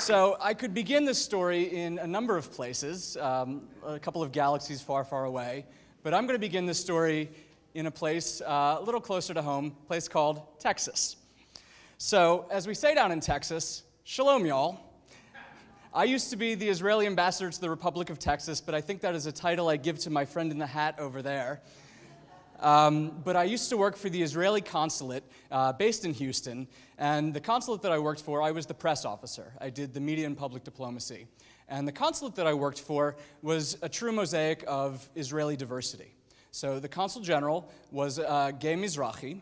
So I could begin this story in a number of places, a couple of galaxies far, far away, but I'm going to begin this story in a place a little closer to home, a place called Texas. So as we say down in Texas, shalom y'all. I used to be the Israeli ambassador to the Republic of Texas, but I think that is a title I give to my friend in the hat over there. But I used to work for the Israeli consulate based in Houston, and the consulate that I worked for, I was the press officer. I did the media and public diplomacy. And the consulate that I worked for was a true mosaic of Israeli diversity. So the consul general was a gay Mizrahi,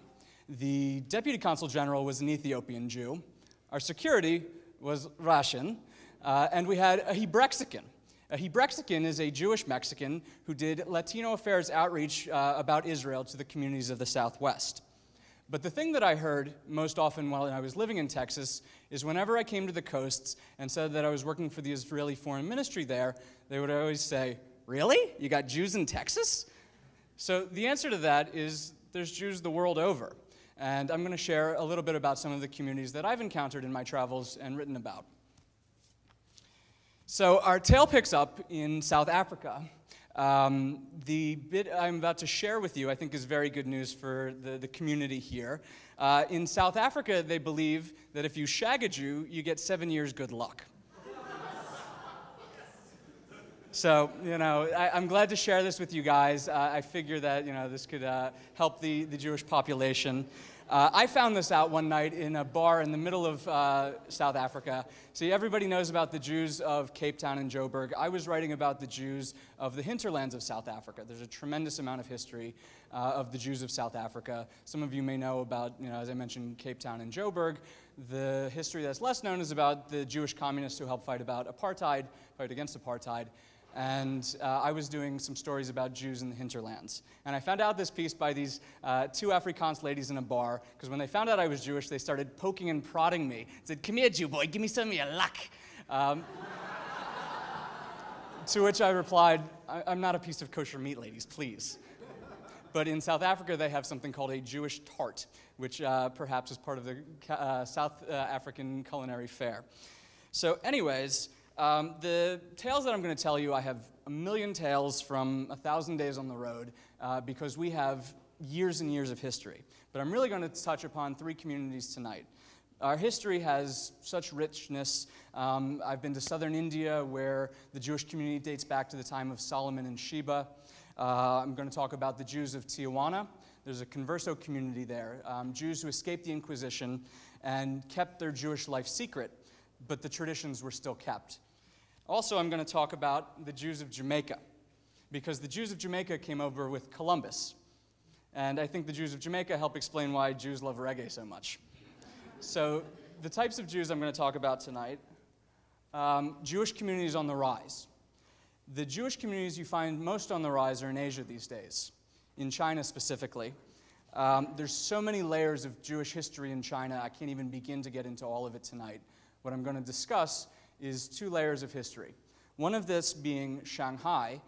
the deputy consul general was an Ethiopian Jew, our security was Russian, and we had a Hebrexican. A Hebrexican is a Jewish Mexican who did Latino affairs outreach about Israel to the communities of the Southwest. But the thing that I heard most often while I was living in Texas is whenever I came to the coasts and said that I was working for the Israeli Foreign Ministry there, they would always say, "Really? You got Jews in Texas?" So the answer to that is there's Jews the world over. And I'm going to share a little bit about some of the communities that I've encountered in my travels and written about. So our tale picks up in South Africa. The bit I'm about to share with you, I think, is very good news for the community here. In South Africa, they believe that if you shag a Jew, you get 7 years good luck. So, I'm glad to share this with you guys. I figure that, this could help the Jewish population. I found this out one night in a bar in the middle of South Africa. See, everybody knows about the Jews of Cape Town and Joburg. I was writing about the Jews of the hinterlands of South Africa. There's a tremendous amount of history of the Jews of South Africa. Some of you may know about, as I mentioned, Cape Town and Joburg. The history that's less known is about the Jewish communists who helped fight against apartheid. And I was doing some stories about Jews in the hinterlands. And I found out this piece by these two Afrikaans ladies in a bar, because when they found out I was Jewish, they started poking and prodding me. Said, "Come here, Jew boy, give me some of your luck." To which I replied, "I'm not a piece of kosher meat, ladies, please." But in South Africa, they have something called a Jewish tart, which perhaps is part of the South African culinary fare. So anyways, the tales that I'm going to tell you, I have a million tales from 1,000 Days on the Road because we have years and years of history. But I'm really going to touch upon 3 communities tonight. Our history has such richness. I've been to southern India where the Jewish community dates back to the time of Solomon and Sheba. I'm going to talk about the Jews of Tijuana. There's a converso community there, Jews who escaped the Inquisition and kept their Jewish life secret, but the traditions were still kept. Also, I'm going to talk about the Jews of Jamaica, because the Jews of Jamaica came over with Columbus. And I think the Jews of Jamaica help explain why Jews love reggae so much. So the types of Jews I'm going to talk about tonight, Jewish communities on the rise. The Jewish communities you find most on the rise are in Asia these days, in China specifically. There's so many layers of Jewish history in China, I can't even begin to get into all of it tonight. What I'm going to discuss is 2 layers of history. One of this being Shanghai.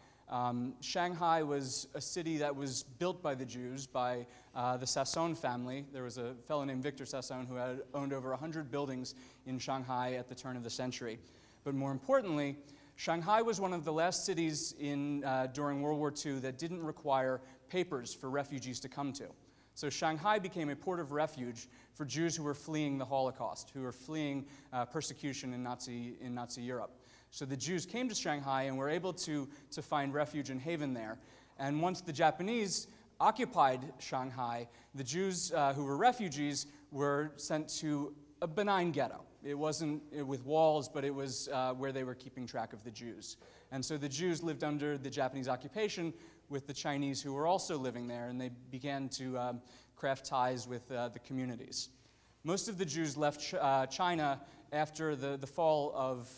Shanghai was a city that was built by the Jews, by the Sassoon family. There was a fellow named Victor Sassoon who had owned over 100 buildings in Shanghai at the turn of the century. But more importantly, Shanghai was one of the last cities during World War II that didn't require papers for refugees to come to. So Shanghai became a port of refuge for Jews who were fleeing the Holocaust, who were fleeing persecution in Nazi Europe. So the Jews came to Shanghai and were able to find refuge and haven there. And once the Japanese occupied Shanghai, the Jews who were refugees were sent to a benign ghetto. It wasn't with walls, but it was where they were keeping track of the Jews. And so the Jews lived under the Japanese occupation with the Chinese who were also living there, and they began to craft ties with the communities. Most of the Jews left China after the fall of,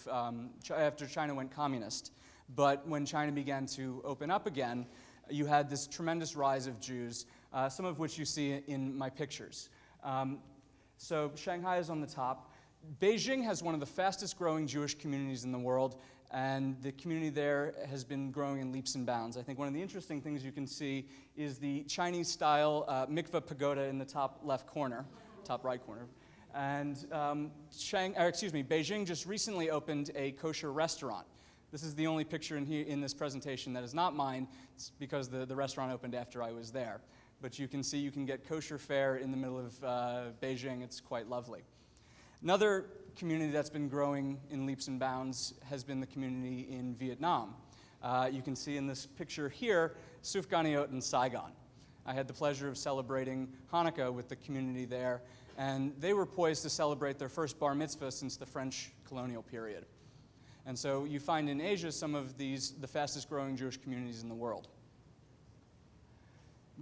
after China went communist. But when China began to open up again, you had this tremendous rise of Jews, some of which you see in my pictures. So Shanghai is on the top. Beijing has one of the fastest growing Jewish communities in the world, and the community there has been growing in leaps and bounds. I think one of the interesting things you can see is the Chinese-style mikveh pagoda in the top left corner, top right corner. And Beijing just recently opened a kosher restaurant. This is the only picture in this presentation that is not mine. It's because the restaurant opened after I was there. But you can see you can get kosher fare in the middle of Beijing. It's quite lovely. Another community that's been growing in leaps and bounds has been the community in Vietnam. You can see in this picture here, Sufganiot in Saigon. I had the pleasure of celebrating Hanukkah with the community there, and they were poised to celebrate their first bar mitzvah since the French colonial period. And so you find in Asia some of the fastest growing Jewish communities in the world.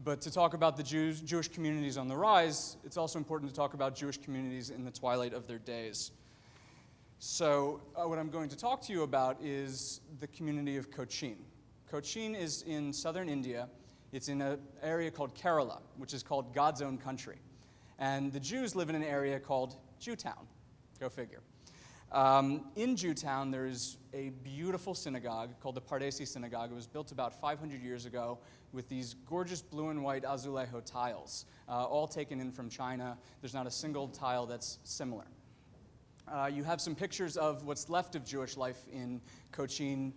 But to talk about the Jewish communities on the rise, it's also important to talk about Jewish communities in the twilight of their days. So what I'm going to talk to you about is the community of Cochin. Cochin is in southern India. It's in an area called Kerala, which is called God's own country. And the Jews live in an area called Jewtown. Go figure. In Jewtown, there is a beautiful synagogue called the Pardesi Synagogue. It was built about 500 years ago with these gorgeous blue and white azulejo tiles, all taken in from China. There's not a single tile that's similar. You have some pictures of what's left of Jewish life in Cochin.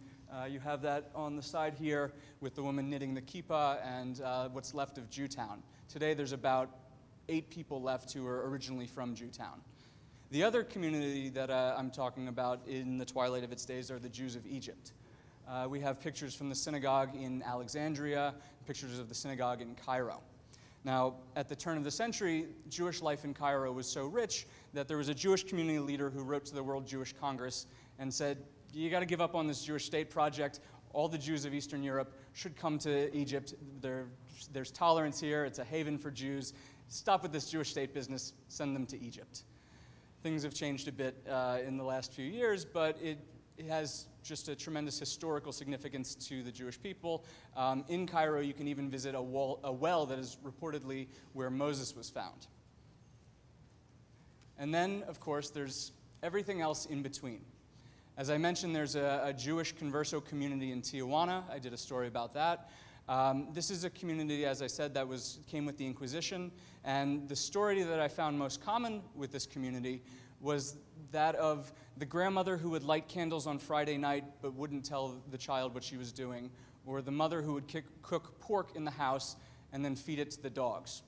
You have that on the side here with the woman knitting the kippah and what's left of Jewtown. Today there's about 8 people left who are originally from Jewtown. The other community that I'm talking about in the twilight of its days are the Jews of Egypt. We have pictures from the synagogue in Alexandria, pictures of the synagogue in Cairo. Now, at the turn of the century, Jewish life in Cairo was so rich that there was a Jewish community leader who wrote to the World Jewish Congress and said, you got to give up on this Jewish state project. All the Jews of Eastern Europe should come to Egypt. There's tolerance here. It's a haven for Jews. Stop with this Jewish state business. Send them to Egypt. Things have changed a bit in the last few years, but it has just a tremendous historical significance to the Jewish people. In Cairo, you can even visit a well that is reportedly where Moses was found. And then, of course, there's everything else in between. As I mentioned, there's a Jewish converso community in Tijuana. I did a story about that. This is a community, as I said, that came with the Inquisition. And the story that I found most common with this community was that of the grandmother who would light candles on Friday night but wouldn't tell the child what she was doing, or the mother who would cook pork in the house and then feed it to the dogs.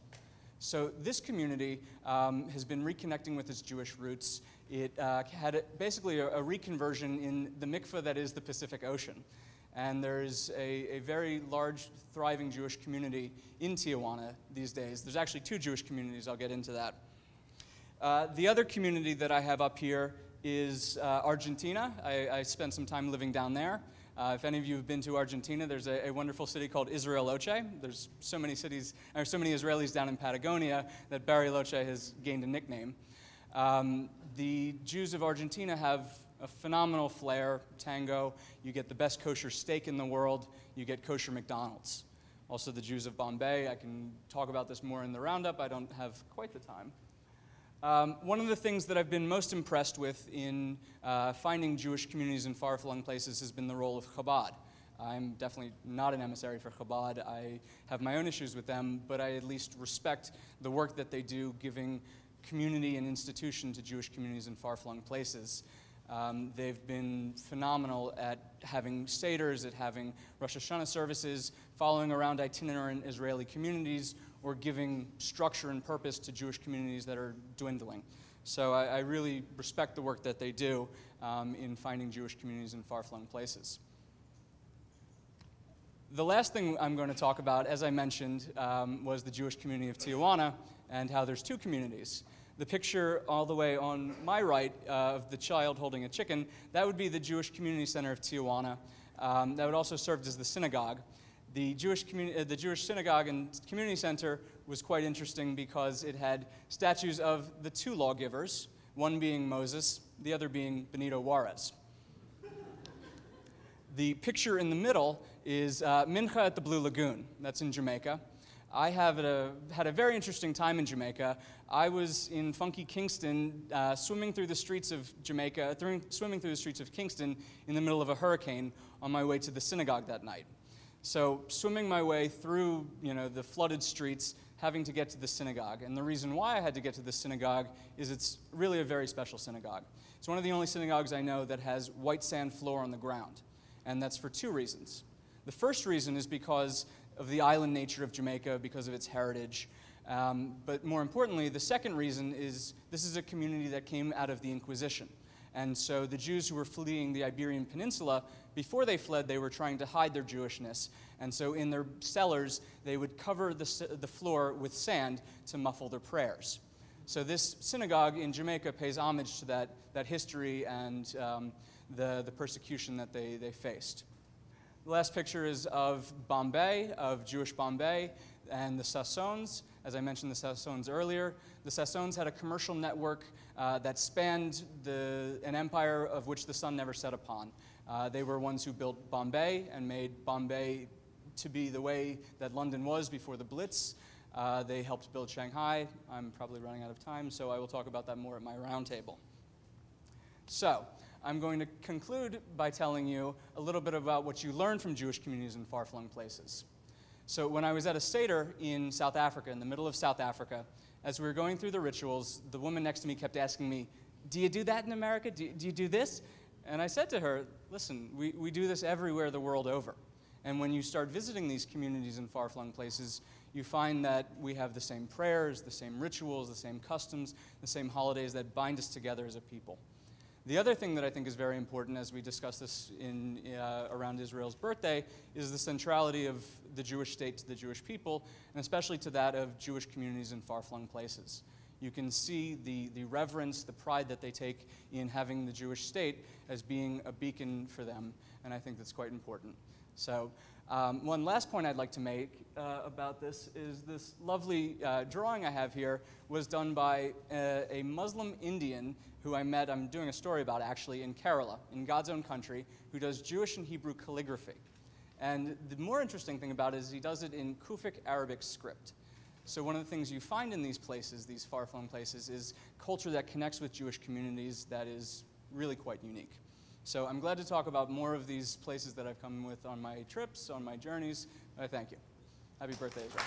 So this community has been reconnecting with its Jewish roots. It had basically a reconversion in the mikveh that is the Pacific Ocean. And there's a very large, thriving Jewish community in Tijuana these days. There's actually 2 Jewish communities. I'll get into that. The other community that I have up here is Argentina. I spent some time living down there. If any of you have been to Argentina, there's a wonderful city called Bariloche. There's so many Israelis down in Patagonia that Bariloche has gained a nickname. The Jews of Argentina have a phenomenal flair, tango. You get the best kosher steak in the world. You get kosher McDonald's. Also the Jews of Bombay. I can talk about this more in the roundup. I don't have quite the time. One of the things that I've been most impressed with in finding Jewish communities in far-flung places has been the role of Chabad. I'm definitely not an emissary for Chabad. I have my own issues with them, but I at least respect the work that they do, giving community and institution to Jewish communities in far-flung places. They've been phenomenal at having seders, at having Rosh Hashanah services, following around itinerant Israeli communities, or giving structure and purpose to Jewish communities that are dwindling. So I really respect the work that they do in finding Jewish communities in far-flung places. The last thing I'm going to talk about, as I mentioned, was the Jewish community of Tijuana and how there's 2 communities. The picture all the way on my right of the child holding a chicken, that would be the Jewish Community Center of Tijuana. That would also serve as the synagogue. The Jewish synagogue and community center was quite interesting because it had statues of the 2 lawgivers, one being Moses, the other being Benito Juarez. The picture in the middle is Mincha at the Blue Lagoon. That's in Jamaica. I had a very interesting time in Jamaica. I was in funky Kingston, swimming through the streets of Jamaica, swimming through the streets of Kingston in the middle of a hurricane on my way to the synagogue that night. So swimming my way through, the flooded streets, having to get to the synagogue. And the reason why I had to get to the synagogue is it's really a very special synagogue. It's one of the only synagogues I know that has white sand floor on the ground. And that's for two reasons. The first reason is because of the island nature of Jamaica, because of its heritage. But more importantly, the second reason is this is a community that came out of the Inquisition. And so the Jews who were fleeing the Iberian Peninsula, before they fled, they were trying to hide their Jewishness. And so in their cellars, they would cover the floor with sand to muffle their prayers. So this synagogue in Jamaica pays homage to that history and the persecution that they faced. The last picture is of Bombay, of Jewish Bombay, and the Sassoons. As I mentioned the Sassoons earlier, the Sassoons had a commercial network that spanned an empire of which the sun never set upon. They were ones who built Bombay and made Bombay to be the way that London was before the Blitz. They helped build Shanghai. I'm probably running out of time, so I will talk about that more at my roundtable. So, I'm going to conclude by telling you a little bit about what you learn from Jewish communities in far-flung places. So when I was at a Seder in South Africa, in the middle of South Africa, as we were going through the rituals, the woman next to me kept asking me, "Do you do that in America? Do you do this?" And I said to her, "Listen, we do this everywhere the world over. And when you start visiting these communities in far-flung places, you find that we have the same prayers, the same rituals, the same customs, the same holidays that bind us together as a people." The other thing that I think is very important as we discuss this around Israel's birthday is the centrality of the Jewish state to the Jewish people, and especially to that of Jewish communities in far-flung places. You can see the reverence, the pride that they take in having the Jewish state as being a beacon for them, and I think that's quite important. So one last point I'd like to make about this is this lovely drawing I have here was done by a Muslim Indian who I met, I'm doing a story about actually, in Kerala, in God's own country, who does Jewish and Hebrew calligraphy. And the more interesting thing about it is he does it in Kufic Arabic script. So one of the things you find in these places, these far-flung places, is culture that connects with Jewish communities that is really quite unique. So I'm glad to talk about more of these places that I've come with on my trips, on my journeys. I thank you. Happy birthday, Israel.